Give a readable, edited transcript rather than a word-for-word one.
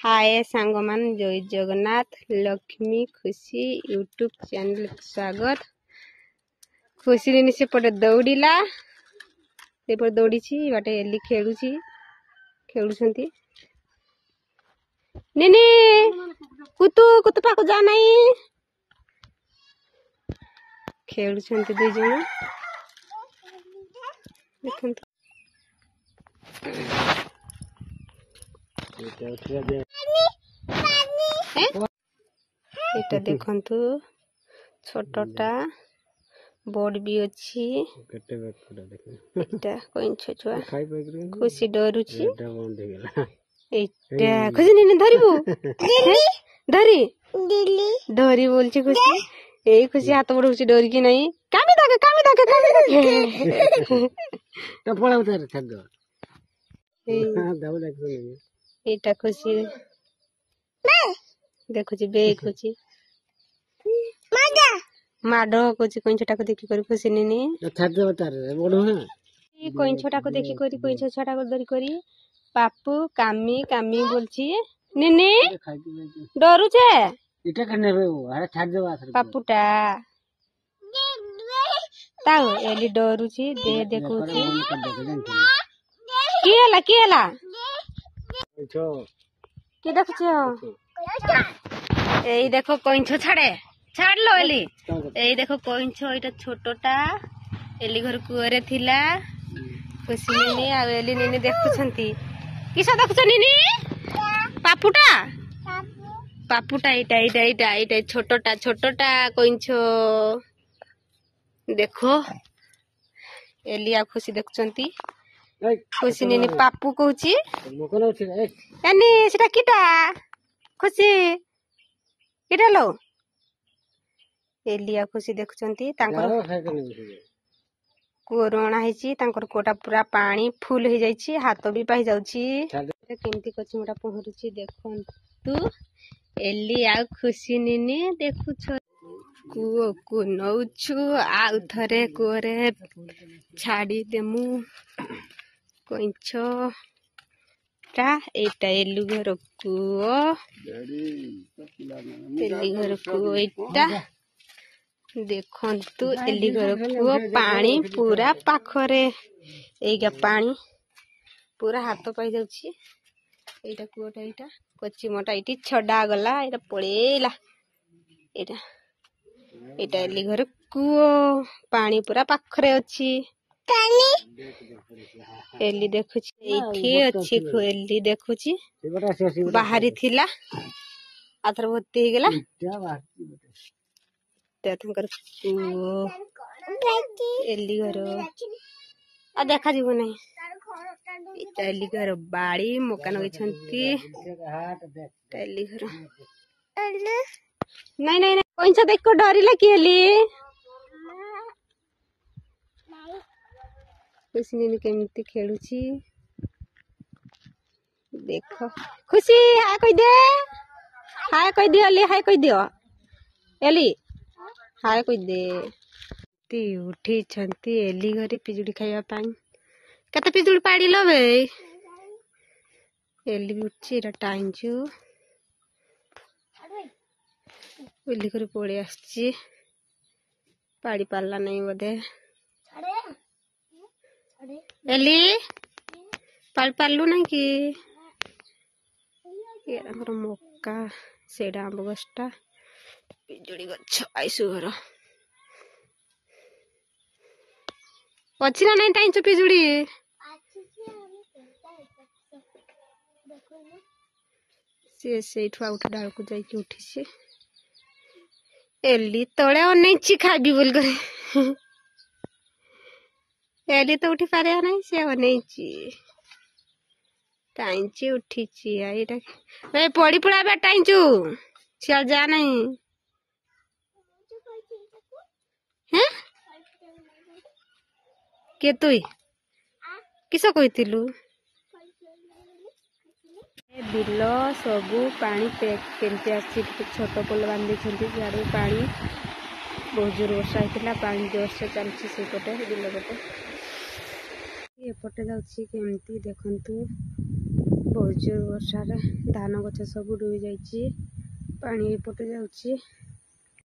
हाय सांगमान जय जगन्नाथ लक्ष्मी खुशी YouTube channel स्वागत। खुशी दिनी सेपटे दौड़िला सेपटे दौड़ी बाटे एली खेलुची खेलुछंती निनी कुतु कुतु पाको जा नहीं खेलुछंती दुई जण देखंतु एटा देखंतु छोटटा बोर्ड भी अच्छी एटा कोइन छुआ खुशी डरुची एटा खुशी निने धरिबो धरी धरी बोलची खुशी ए खुशी हाथ बढौची डरी कि नहीं कामी दाके तो पळा उतार छाड़ दो एटा खुशी देखुची बे खुशी माडो कुछ कोइन छोटा को देखि करी खुशी निनी छाड़ दो उतार बडो है ई कोइन छोटा को देखि करी कोइन छोटा को धरी करी पापू कामी कामी बोलची निनी डरू छे इटा करने रे वो अरे छाड़ दो आसर पापूटा ताऊ एली डरूची दे देखुची की हला की देखुछो एई देखो कोइंछो छाड़ लो एली एई देखो कोइंछो एटा छोटोटा एली घर कुआरे थिला खुशी निनी आ एली निनी देखुछंती किसा देखुछ निनी पापूटा एटा छोटोटा कोइंछो देखो एली आ खुशी देखुछंती खुशी निनी पापू कहूची यानी सेटा किटा खुशी किटा लो एलिया खुशी देखुचंती तांकर कोरोना हेची तांकर कोटा पूरा पानी फुल हो जाइछि हाथ भी पाई जाउछि केमती कछि मोटा पहरुछि देखंतु एली आ खुशी निनी देखुछ कुओ को नौछु आ थरे कोरे छाड़ी देमु कोइंछो टा एटा एलु घर कुओ एली घर कुओ एटा देखंतु एली घर कुओ पानी पूरा पाखरे एगा पानी पूरा हाथ पाई जाउछि एटा कुओटा एटा कच्ची मोटा इटी छडा गला एटा पळेला एटा एटा एली घर कुओ पानी पूरा पाखरे अछि एली देखुची एठी अछि एली देखुची बाहरी थिला आथर भर्ती हे गेला तेथंकर एली घर आ देखा जीव नहीं एली घर बाड़ी मकान होइछंती एली घर नहीं कोइंसा देखो डरिला कि एली खुशी निनी केमती खेलुची देखो खुशी हाय कह दियो एली हाय कह दियो एली हाय कह दे ती उठी छंती एली घरे पिजुड़ी खाइबा पाई कते पिजुड़ी पाड़ी लो बे एली उठी एटा टाइंचू एली घरे पळे आछी पाड़ी पारला नहीं बोधे एली पालू ना कि मक्का सेडा आंब गछटा पिजुड़ी गछ आइसु घर अच्छी ना नहीं टाइम पिजुड़ी से उठ डाल को जाइए उठी से एली तले अनेची खाबी बोल करे एली तो उठी पारे नहीं से अनेची टाइंची उठी आईटा ए पड़ी पड़ा बे टाइंचू सियाल जा नहीं हैं के तुई किस कहितिलु बिल सबू पानी केमती आसी छोट पोल बांधी सियाड़ू पानी बहुत जोर वर्षा होता पानी जोर से चलती सेपटे बिल पटे एपटे जाऊँगी केमती देखंतु बहुत जोर वर्षा धान गछ सब डूबी जाइए पानी एपटे जाऊँगी